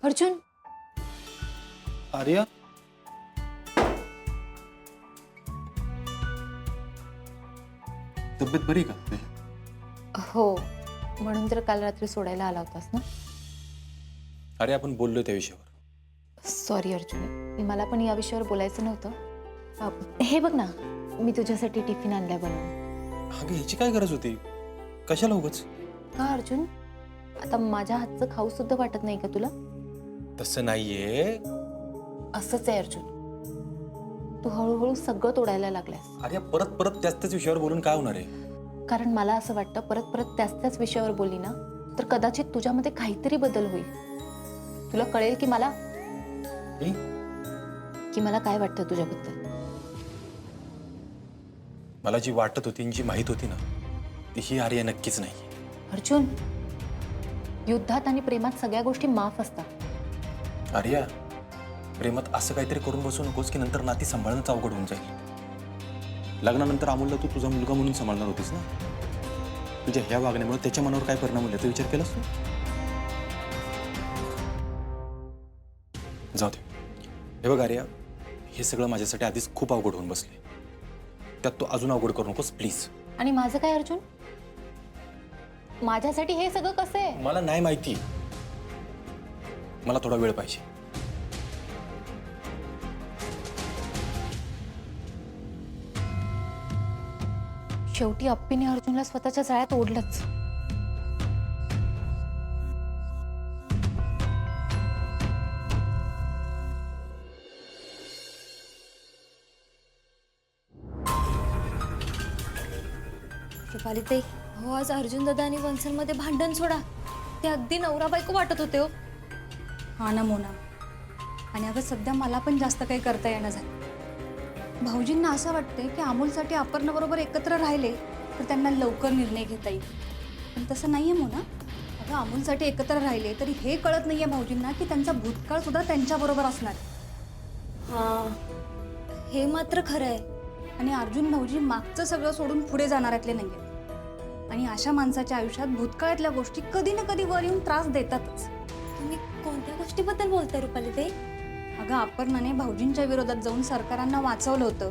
अर्जुन, आर्या, तब्येत बरी का तुझी? हो म्हणून तर काल रात्री सोडायला आला होतास ना. अरे आपण बोललो त्या विषयावर. सॉरी अर्जुन, मला पण या विषयावर बोलायचं नव्हतं. हे बघ ना, मी तुझ्यासाठी टिफिन आणलाय बनवून. अगं ह्याची काय गरज होती? कशाला उगाच? का अर्जुन, आता माझ्या हातचं खाऊ सुद्धा वाटत नाही का तुला? तसं नाहीये. असंच आहे अर्जुन, तू हळूहळू सगळं तोडायला लागलास. अरे परत परत त्याच विषयावर बोलून काय होणार आहे? कारण मला असं वाटतं परत परत त्याच विषयावर बोलली ना तर कदाचित तुझ्यामध्ये काहीतरी बदल होईल. तुला कळेल की मला काय वाटतं तुझ्याबद्दल. मला जी वाटत होती जी माहित होती ना ती ही आर्या नक्कीच नाही. अर्जुन, युद्धात आणि प्रेमात सगळ्या गोष्टी माफ असतात. आर्या, प्रेमात असं काहीतरी करून बसू नकोस की नंतर नाती सांभाळणंच अवघड होऊन जाईल. लग्नानंतर अमोलला तू तुझा मुलगा म्हणून सांभाळणार होतीस ना. तुझ्या ह्या वागण्यामुळे त्याच्या मनावर काय परिणाम होईल याचा विचार केलास तू? जाऊ दे. हे बघ आर्या, हे सगळं माझ्यासाठी आधीच खूप अवघड होऊन बसले. त्यात तू अजून अवघड करू नकोस प्लीज. आणि माझं काय अर्जुन? माझ्यासाठी हे सगळं कसं आहे? मला नाही माहिती. मला थोडा वेळ पाहिजे. शेवटी अप्पीने अर्जुनला स्वतःच्या जाळ्यात ओढलंच. रुपाली ताई, हो आज अर्जुन दादा आणि वंसलमध्ये भांडण सोडा. ते अगदी नवरा बायको वाटत होते हो. हा ना मोना. आणि अगं सध्या मला पण जास्त काही करता येणं झालं. भाऊजींना असं वाटतंय की अमोलसाठी अपर्णाबरोबर एकत्र राहिले तर त्यांना लवकर निर्णय घेता येईल. पण तसं नाही आहे मोना. अगं अमोलसाठी एकत्र राहिले तरी हे कळत नाही आहे भाऊजींना की त्यांचा भूतकाळ सुद्धा त्यांच्याबरोबर असणार. हां, हे मात्र खरं आहे. आणि अर्जुन भाऊजी मागचं सगळं सोडून पुढे जाणाऱ्यातले नाही आहेत. आणि अशा माणसाच्या आयुष्यात भूतकाळातल्या गोष्टी कधी ना कधी वर येऊन त्रास देतातच. तुम्ही कोणत्या गोष्टीबद्दल बोलताय रुपाली ताई? अगं अपर्णाने भाऊजींच्या विरोधात जाऊन सरकारांना वाचवलं होतं.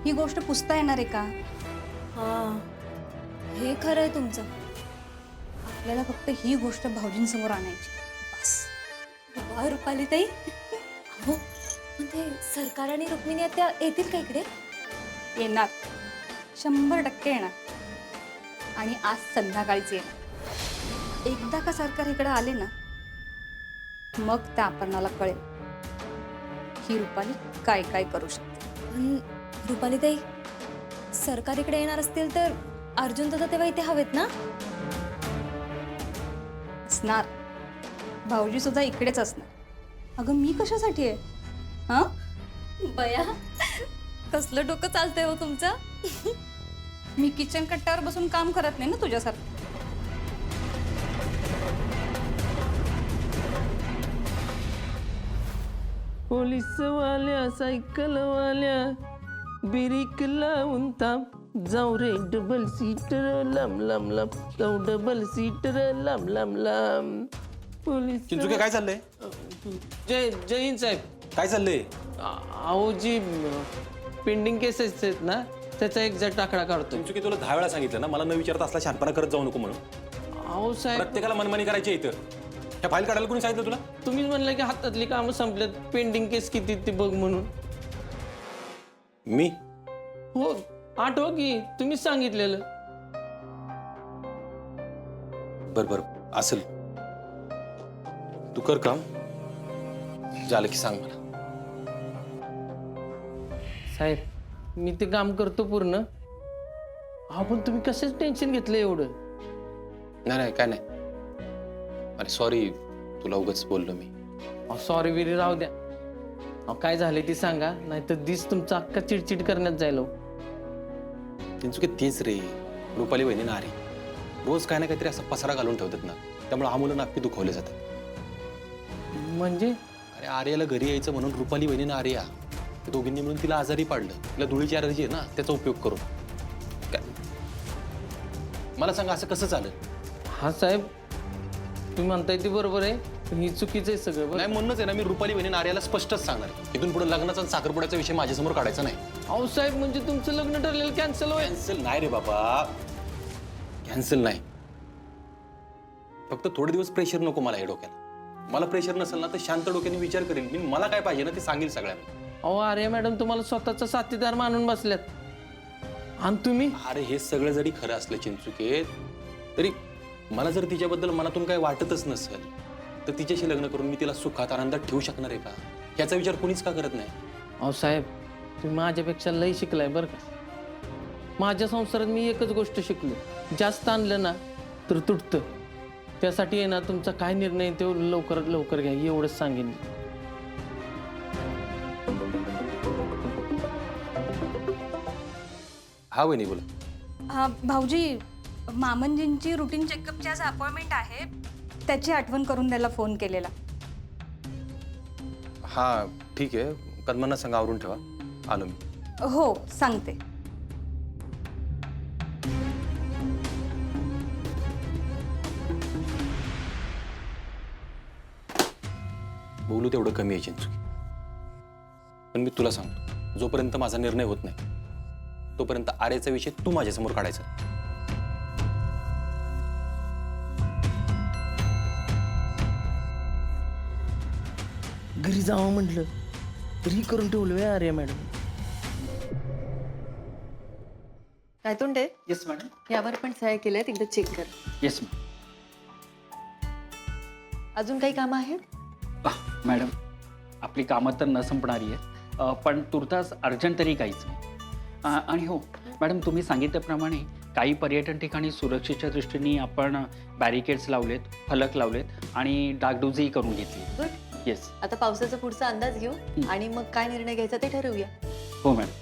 ही गोष्ट पुसता येणार आहे का? हां, हे खरं आहे तुमचं. आपल्याला फक्त ही गोष्ट भाऊजींसमोर आणायची बस. वा रुपाली ताई. हो, पण ते सरकार आणि रुक्मिणी त्या येतील का इकडे? येणार, 100% येणार. आणि आज संध्याकाळीच येणार. एकदा का सरकार इकडे आले ना मग त्या अपर्णाला कळेल ही रुपाली काय काय करू शकते. पण रुपाली ताई, सरकार इकडे येणार असतील तर अर्जुन दादा तेव्हा इथे हवेत ना? असणार. भाऊजी सुद्धा इकडेच असणार. अगं मी कशासाठी आहे? हां, बया, कसलं डोकं चालतंय हो तुमचं. मी किचन कट्ट्यावर बसून काम करत नाही ना तुझ्यासारखं. पोलीस वाल्या सायकल वाल्या बिरिक लावून थांब जाऊ रे डबल सीटर लांब लांब लांब जाऊ डबल सीटर लांब लांब लांब. पोलीस चिंचुके काय चाललंय? जय जय हिंद साहेब. काय चाललंय? अहो जी पेंडिंग केसेस आहेत ना त्याचा एक्झॅक्ट आकडा काढतो. चिंचुके तुला 10 वेळा सांगितलं ना मला न विचारता असला शहाणपणा करत जाऊ नको म्हणून. अहो साहेब, प्रत्येकाला मनमानी करायची इथं. ह्या फाईल काढायला कोणी सांगितलं तुला? तुम्हीच म्हणलं की हातातली कामं संपल्यात, पेंडिंग केस किती ते बघ म्हणून. मी हो, आठव की तुम्हीच सांगितलेलं. बर बर असेल. तू कर काम, झालं की सांग मला. साहेब, मी ते काम करतो पूर्ण. हा, पण तुम्ही कशाच टेन्शन घेतलं एवढं? नाही नाही काय नाही. अरे सॉरी, तुला उगाच बोललो मी. सॉरी विरी राहू द्या. काय झाले ती सांगा, नाहीतर दिस तुमचा अख्खा चिडचिड करण्यात जायला. चिंचुके तीच रे, रुपाली वहिनी ना. अरे रोज काय ना काहीतरी असं पसारा घालून ठेवतात ना, त्यामुळे आम्हाला नापी दुखवले जातात. म्हणजे अरे आर्याला घरी यायचं म्हणून रुपाली वहिनी आर्या दोघींनी मिळून तिला आजारी पाडलं. तिला धुळीची ॲलर्जी आहे ना, त्याचा उपयोग करून. काय मला सांगा, असं कसं चालेल? हा साहेब, तुम्ही म्हणताय ते बरोबर आहे, पण ही चुकीचं आहे सगळं बरं. नाही म्हणूनच आहे ना, मी रुपाली बहिणी आर्याला स्पष्टच सांगणार इथून पुढे लग्नाचा आणि साखरपुड्याचा विषय माझ्यासमोर काढायचा नाही. अहो साहेब, म्हणजे तुमचं लग्न ठरलेलं कॅन्सल होईल. कॅन्सल नाही रे बाबा, कॅन्सल नाही. फक्त थोडे दिवस प्रेशर नको मला हे डोक्याला. मला प्रेशर नसेल ना तर शांत डोक्याने विचार करेल मी, मला काय पाहिजे ना ते सांगेल सगळ्यांना. अहो आर्या मॅडम तुम्हाला स्वतःचा साथीदार मानून बसल्यात, आणि तुम्ही अरे हे सगळं जरी खरं असलं चिंचुके, तरी मला जर तिच्याबद्दल मनातून काय वाटतच नसेल तर तिच्याशी लग्न करून मी तिला सुखात आनंदात ठेवू शकणार आहे का, याचा विचार कोणीच का करत नाही. अहो साहेब, तुम्ही माझ्यापेक्षा लय शिकलाय बरं का. माझ्या संसारात मी एकच गोष्ट शिकलो, जास्त आणलं ना तर तुटतं. त्यासाठी आहे ना, तुमचा काय निर्णय आहे तो लवकरात लवकर घ्या, एवढंच सांगेन मी. हा वहिनी बोला. भाऊजी, मामनजींची रुटीन चेकअपची आज अपॉइंटमेंट आहे, त्याची आठवण करून द्यायला फोन केलेला. हा ठीक आहे, कदमांना सांगा आवरून ठेवा, आलो मी. हो सांगते. बोलू तेवढं कमी आहे चिंचुकी, पण मी तुला सांगतो जोपर्यंत माझा निर्णय होत नाही तोपर्यंत आर्याचा विषय तू माझ्यासमोर काढायचा. घरी जावं म्हटलं तरी करून ठेवलं आर्या मॅडम. काय तोंडे, येस मॅडम. यावर पण सह्या केल्यात, एकदा चेक कर. Yes madam. अजून काही कामं आहेत? मॅडम, आपली कामं तर न संपणारी आहे, पण तुर्तास अर्जंट तरी काहीच नाही. आणि हो मॅडम, तुम्ही सांगितल्याप्रमाणे काही पर्यटन ठिकाणी सुरक्षेच्या दृष्टीने आपण बॅरिकेड्स लावलेत, फलक लावलेत आणि डागडुजी करून घेतली. गुड. येस. आता पावसाचा पुढचा अंदाज घेऊ आणि मग काय निर्णय घ्यायचा ते ठरवूया. हो मॅडम.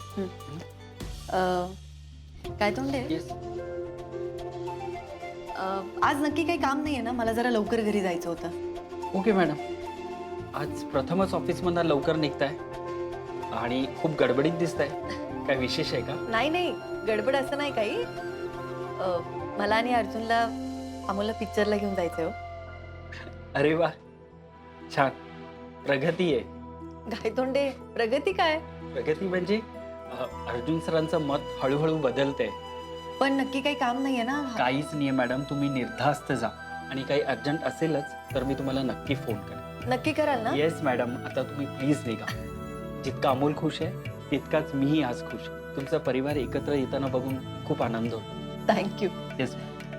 काय तोंडे, येस. आज नक्की काही काम नाहीये ना? मला जरा लवकर घरी जायचं होतं. Okay madam. आज प्रथमच ऑफिसमधनं लवकर निघताय आणि खूप गडबडीत दिसताय, काय विशेष आहे का? नाही, गडबड असं नाही काही. मला आणि अर्जुनला अमोलला पिक्चरला घेऊन जायचंय हो. अरे वा, छान. प्रगती आहे. काय तोंडे, प्रगती काय? प्रगती म्हणजे अर्जुन सरांचं मत हळूहळू बदलतंय. पण नक्की काही काम नाहीये ना? काहीच नाहीये मॅडम, तुम्ही निर्धास्त जा आणि काही अर्जंट असेलच तर मी तुम्हाला नक्की फोन करेन. नक्की कराल ना? Yes madam. आता तुम्ही प्लीज निघा. जितका अमोल खुश आहे तितकाच मीही आज खुश आहे. तुमचा परिवार एकत्र येताना बघून खूप आनंद होतो. थँक्यू. येस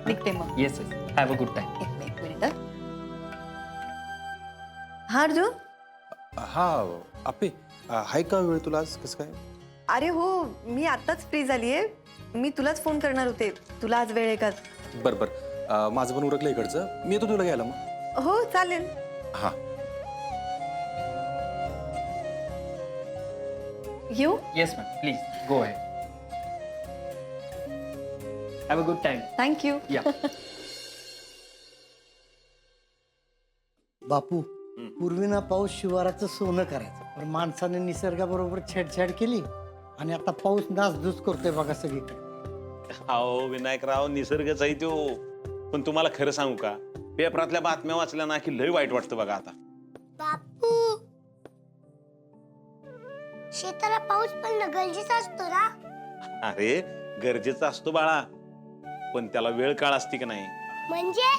निघते मग. Yes yes. Have a good time. एक मिनिट. हा अर्जुन. हा आपे, हाय का वेळ तुला आज? कसं काय? अरे हो, मी आत्ताच फ्री झालीये. मी तुलाच फोन करणार होते. तुला आज वेळ आहे का? बरं बरं, माझं पण उरकलं इकडचं, मी येतो तुला घ्यायला मग. हो चालेल. हा येऊ? Yes ma'am, please go ahead. Have a good time. Thank you. या. बापू, पूर्वी ना पाऊस शिवाराचं सोनं करायचं, पण माणसाने निसर्गाबरोबर छेडछाड केली आणि आता पाऊस नासधूस करतोय बघा सगळीकडे. अहो विनायकराव, निसर्गच आहे तो. पण तुम्हाला खरं सांगू का, पेपरातल्या बातम्या वाचल्या ना की लय वाईट वाटतं बघा आता. बापू, शेताला पाऊस पडणं गरजेचं असतो ना? अरे गरजेचा असतो बाळा, पण त्याला वेळ काळ असते की नाही. म्हणजे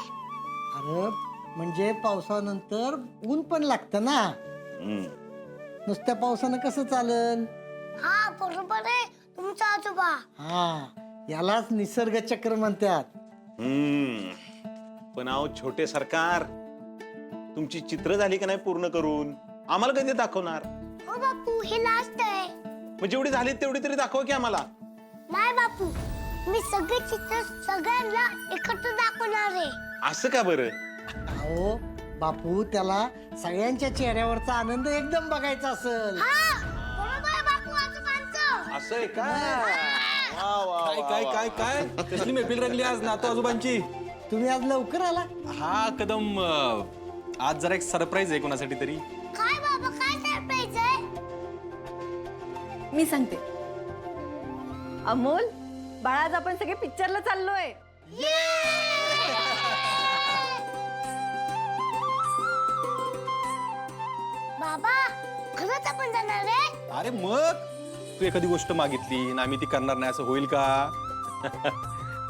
अरे म्हणजे पावसानंतर ऊन पण लागतं ना. हम्म. नुसत्या पावसानं कसं चालन? हा बरोबर आहे तुमचा आजोबा. हा, यालाच निसर्ग चक्र म्हणतात. पण अहो छोटे सरकार, तुमची चित्र झाली का नाही पूर्ण करून? आम्हाला कधी दाखवणार? हो बापू, हे लास्ट आहे. मग जेवढी झाली तेवढी तरी दाखवा की आम्हाला. नाही बापू, मी सगळे चित्र सगळ्यांना एकत्र दाखवणार आहे. असं का बरं? अहो बापू, त्याला सगळ्यांच्या चेहऱ्यावरचा आनंद एकदम बघायचा असेल. हा बरोबर आहे बापू, आजोबांचं. असं आहे का? वा, वा, वा, काय वा. काय काय कसली मेहफिल रंगली आज नातू आजोबांची. तुम्ही आज लवकर आला? हा कदम, आज जरा एक सरप्राईज आहे कोणासाठी तरी. काय बाबा, काय सरप्राईज आहे? मी सांगते. अमोल बाळा, आज आपण सगळे पिक्चरला चाललोय. तेव्हाच आपण जाणार आहे. अरे मग तू एखादी गोष्ट मागितली आणि आम्ही ती करणार नाही असं होईल का?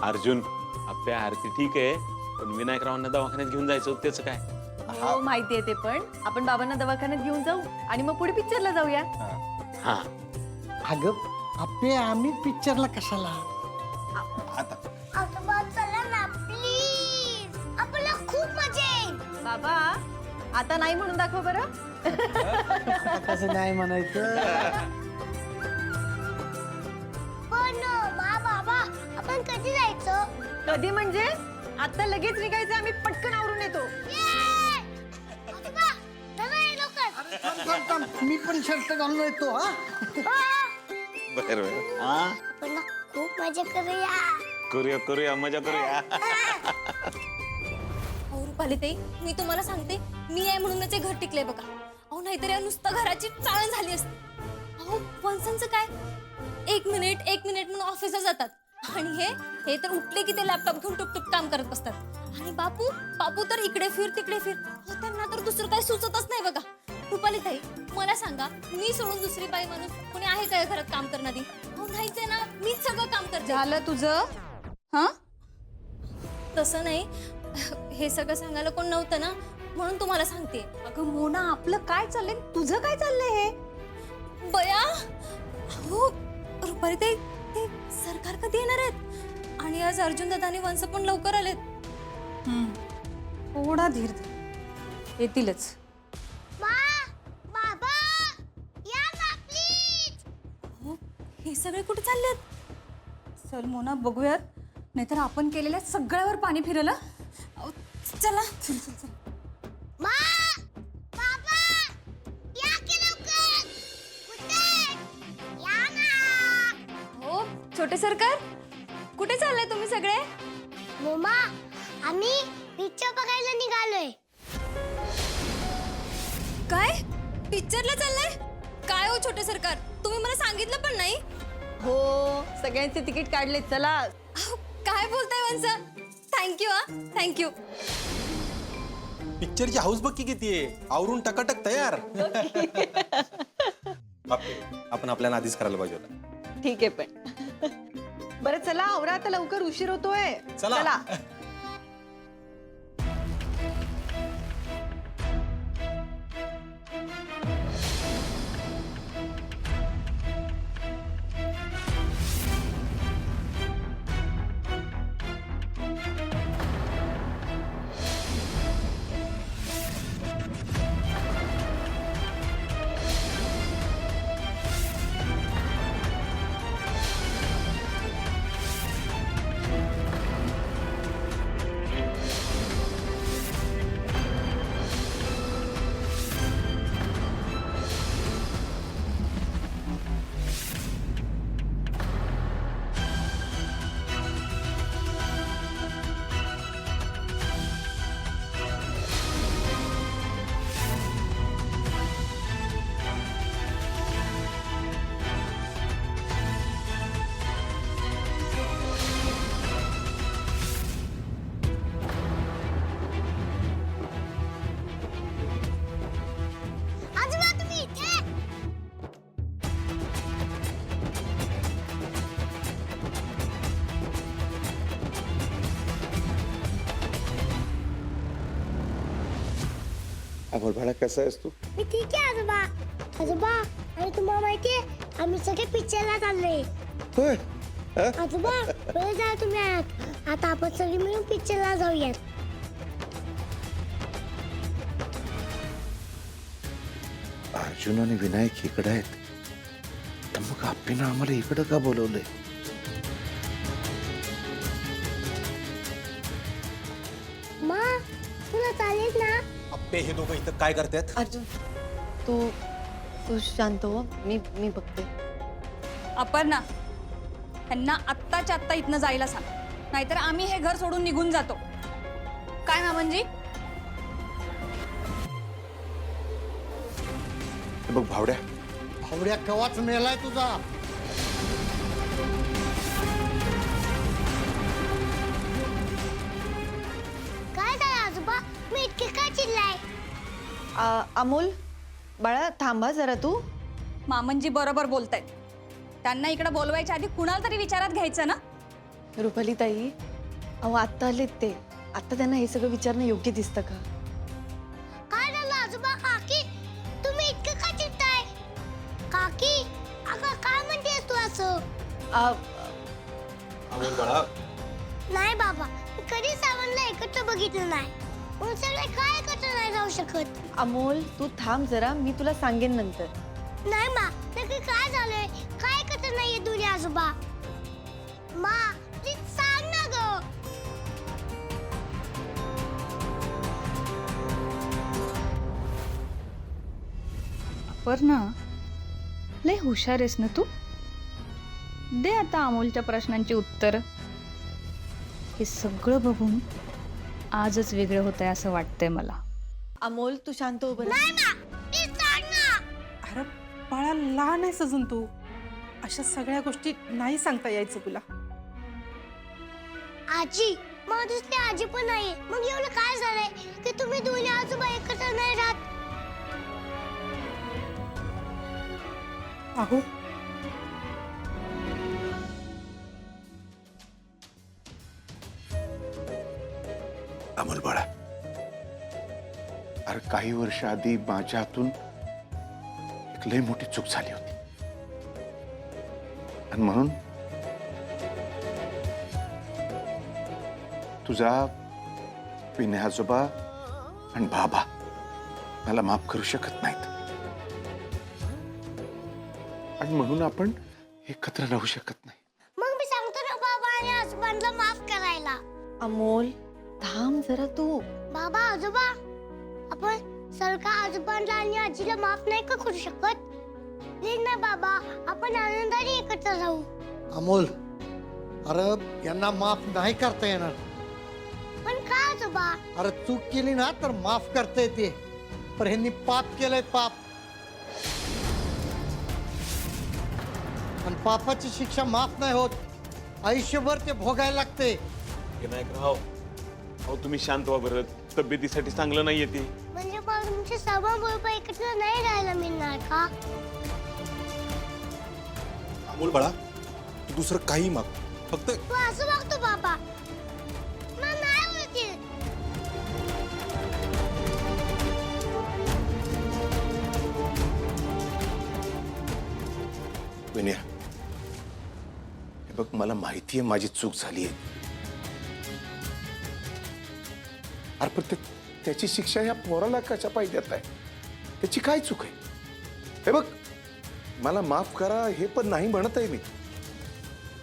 अर्जुन आपल्या आरती ठीक आहे, पण विनायकरावांना दवाखान्यात घेऊन जायचं होतं, त्याचं काय? हो माहितीये ते, पण आपण बाबांना दवाखान्यात घेऊन जाऊ आणि मग पुढे पिक्चरला जाऊया. हा अगं आपे आम्ही पिक्चरला कशाला? आता आजोबा चला ना प्लीज, आपल्याला खूप मजा येईल. बाबा आता नाही म्हणून दाखव बरं. कसं नाही म्हणायचं? पण बाबा आपण कधी जायचं? कधी म्हणजे आता लगेच निघायचं, आम्ही पटकन आवरून येतो. ये! आजोबा चला ये लवकर. थांब, थांब, थांब. मी पण शर्ट घालून येतो हा. बरं आपण ना खूप मजा करूया. करूया मजा करूया. अहो रुपालीताई, मी तुम्हाला सांगते, मी आहे म्हणूनच हे घर टिकले बघा. अहो नाहीतर या नुसतं घराची चाळण झाली असती. अहो वंसनचं काय, एक मिनिट म्हणून ऑफिसला जातात आणि हे तर उठले की ते लॅपटॉप घेऊन टुपटुप काम करत बसतात. आणि बापू तर इकडे फिर तिकडे फिर. अहो त्यांना तर दुसरं काही सुचतच नाही बघा. रुपालीताई मला सांगा, मी सोडून दुसरी बाई माणूस कोणी आहे काय घरात काम करणारी? अहो नाहीच आहे ना, मीच सगळं काम करते. झालं तुझं? हा तसं नाही, हे सगळं सांगायला कोण नव्हतं ना, म्हणून तुम्हाला सांगते. अगं मोना, आपलं काय चाललंय? तुझं काय चाललंय हे? बया हो रुपालीताई, ते सरकार कधी येणार आहेत? आणि आज अर्जुन दादा आणि वंस पण लवकर आलेत. थोडा धीर धर, येतीलच. बाबा या ना प्लीज. हो हे सगळे कुठे चाललेत? चल मोना बघूयात, नाहीतर आपण केलेल्या सगळ्यावर पाणी फिरलं. अहो, चला. बाबा या की लवकर. कुठे? या ना. हो छोटे सरकार, कुठे चाललाय तुम्ही सगळे? मम्मा आम्ही पिक्चर बघायला निघालोय. काय पिक्चरला चाललाय? काय हो छोटे सरकार, तुम्ही मला सांगितलं पण नाही. हो सगळ्यांचे तिकीट काढले, चला. अहो, काय बोलताय वंस? थँक्यू हा, थँक्यू. पिक्चरची हाऊस बघ की किती आहे, आवरून टकाटक तयार. आपण आपल्याला आधीच करायला पाहिजे होतं. ठीक आहे, पण बरं चला आवरा, आता लवकर उशीर होतोय. चला. आजोबा तुम्ही इथे? भाडा कसा आहेस तू? मी ठीक आहे आजोबा. आजोबा आणि तुम्हाला माहितीये आम्ही सगळे पिक्चरला चाललोय. होय. आजोबा बरं जा तुम्ही आत. आता आपण सगळे मिळून पिक्चरला जाऊयात. अर्जुन आणि विनायक इकडे आहेत, तर मग आप्पीनं आम्हाला इकडं का बोलवलंय? मा तुला चालेल ना? अप्पे हे दोघं इथं काय करतात? अर्जुन तू शांत हो, मी बघते. अपर्णा, त्यांना आत्ताच्या आत्ता इथनं जायला सांग, नाहीतर आम्ही हे घर सोडून निघून जातो. काय मामनजी? हे बघ भावड्या, भावड्या कवाच मेलाय तुझा. काय झालं आजोबा? मी इतके काय चिल्लाय? अमोल बाळा थांबा जरा तू. मामनजी बरोबर बोलतायत. त्यांना इकडे बोलवायच्या आधी कुणाला तरी विचारात घ्यायचं ना. रुपाली ताई, अहो आत्ता आलेत ते. आता त्यांना हे सगळं विचारणं योग्य दिसतं का? काय झालं आजोबा काकी तुम्ही इतकं का चिडताय काकी अगं काय म्हणतेस तू असं अमोल बाळा, नाही बाबा मी कधीच सावंतला एकत्र बघितलं नाही म्हणून सगळे काय एकत्र नाही राहू शकत अमोल तू थांब जरा, मी तुला सांगेन नंतर. नाही मा नक्की काय झालंय काय एकत्र नाहीये दोन्ही आजोबा मा प्लीज सांग ना ग अपर्णा, लय हुशार आहेस ना तू. दे आता अमोलच्या प्रश्नांची उत्तर. हे सगळं बघून आजच वेगळं होतंय असं वाटतंय मला. अमोल तू शांत हो बरं. नाही मा प्लीज सांग ना अरे बाळा, लहान आहेस अजून तू. अशा सगळ्या गोष्टी नाही सांगता यायचं तुला. आजी मग दुसरी आजी पण नाहीये मग एवढं काय झालंय की तुम्ही दोन्ही आजोबा एकत्र नाही राहत अहो अमोल बाळा, अरे काही वर्ष आधी माझ्या हातून एक लय मोठी चूक झाली होती आणि म्हणून तुझा विनय आजोबा आणि बाबा मला माफ करू शकत नाहीत आणि म्हणून आपण एकत्र राहू शकत नाही. मग मी सांगतो ना बाबा आणि आजोबांना माफ करायला अमोल थांब जरा तू. बाबा आजोबा आपण सरका आजोबांना आणि आजीला माफ नाही का करू शकत प्लीज ना बाबा आपण आनंदाने एकत्र राहू अमोल, अरे यांना माफ नाही करता येणार. पण का आजोबा अरे चूक केली ना तर माफ करता येते, पण ह्यांनी पाप केलंय पाप. आणि पापाची शिक्षा माफ नाही होत, आयुष्यभर ते भोगायला लागते. विनायकराव, अहो तुम्ही शांत व्हा बरं. तब्येतीसाठी चांगलं नाहीये ते. म्हणजे मग तुमच्या सर्वांबरोबर एकत्र नाही राहायला मिळणार का अमोल बाळा, तू दुसरं काही माग, फक्त तू असं वागतो बाबा मला नाही आवडते विनया, हे बघ मला माहिती आहे माझी चूक झाली आहे. अरे पण त्याची शिक्षा या पोराला कशा पाहिजे आहे? त्याची काय चूक आहे? हे बघ मला माफ करा हे पण नाही म्हणत आहे मी.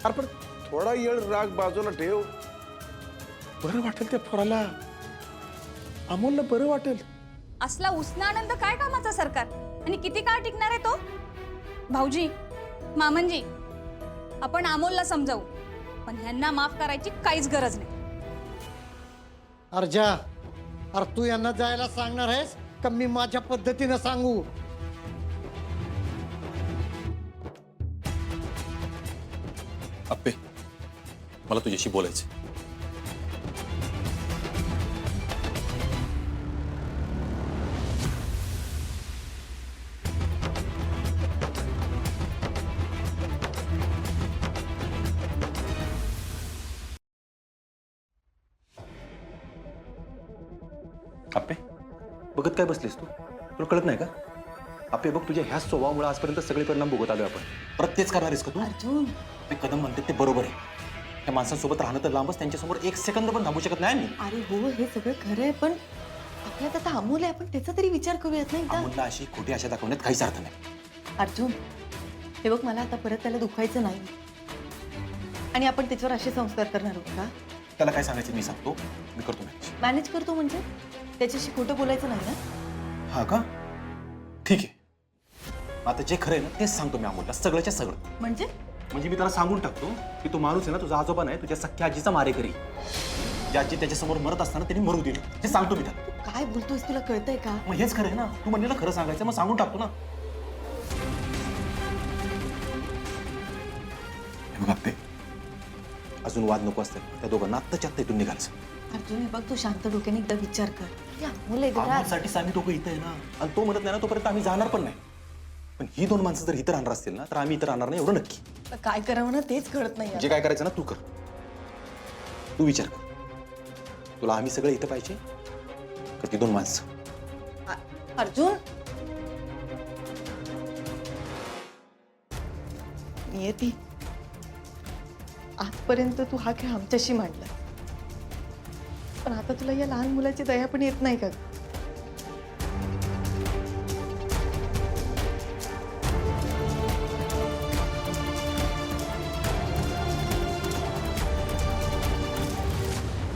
अरे पण थोडा वेळ राग बाजूला ठेव, बरं वाटेल त्या पोराला, अमोलला बरं वाटेल. असला उसना आनंद काय कामाचा सरकार आणि किती काळ टिकणार आहे तो. भाऊजी, मामनजी, आपण अमोलला समजावू पण ह्यांना माफ करायची काहीच गरज नाही. अर्जा, अरे तू यांना जायला सांगणार आहेस का मी माझ्या पद्धतीनं सांगू? अप्पे, मला तुझ्याशी बोलायचं. अप्पे, बघत काय बसलीस तू? तुला कळत नाही का? अप्पे बघ, तुझ्या ह्याच स्वभावामुळे आजपर्यंत सगळे परिणाम भोगत आलोय आपण. प्रत्येच करणार आहेस का तू? अर्जुन, ते कदम म्हणते ते बरोबर आहे. त्या माणसांसोबत राहणं तर लांबच, त्यांच्यासमोर एक सेकंद पण थांबू शकत नाही मी. अरे हो हे सगळं खरं आहे पण आपल्यात आता अमोल आहे, आपण त्याचा तरी विचार करूयात नाही का? अमोलला अशी खोटी आशा दाखवण्यात काहीच अर्थ नाही. अर्जुन, हे बघ मला आता परत त्याला दुखायचं नाही आणि आपण त्याच्यावर असे संस्कार करणार आहोत का? त्याला काय सांगायचं मी सांगतो, मी करतो मॅनेज. मॅनेज करतो म्हणजे त्याच्याशी खोटं बोलायचं नाही ना? हा का? ठीक आहे. आता जे खरं आहे ना तेच सांगतो मी अमोलला, सगळ्याच्या सगळं. म्हणजे म्हणजे मी त्याला सांगून टाकतो की तो माणूस आहे ना तुझा आजोबा नाही, तुझ्या सख्या आजीचा मारेकरी. ज्याची त्याच्यासमोर मरत असताना त्यांनी मरू दिलं, हे सांगतो मी त्याला. तू काय बोलतोयस, तुला कळतंय का? मग हेच खरं आहे ना, तू म्हणलेलं खरं सांगायचं, मग सांगून टाकतो ना. हे बघ अप्पे, अजून वाद नको असतील त्या दोघांना आत्ताच्या आत्ता इथून निघायचं. अर्जुन हे बघ, तू शांत डोक्याने एकदा विचार कर. हे अमोल आहे घरात. आम्हासाठीच आम्ही दोघं इथं आहे ना, आणि तो म्हणत नाही ना तोपर्यंत आम्ही जाणार पण नाही. पण ही 2 माणसं जर इथं राहणार असतील ना तर आम्ही इथं राहणार नाही, एवढं नक्की. तर काय करावं ना तेच कळत नाही जे काय करायचं ना तू कर, तू विचार कर. तुला आम्ही सगळं इथं पाहिजे का ती 2 माणसं? अर्जुन, नियती, आजपर्यंत तू हा खेळ आमच्याशी मांडला, पण आता तुला या लहान मुलाची दया पण येत नाही का?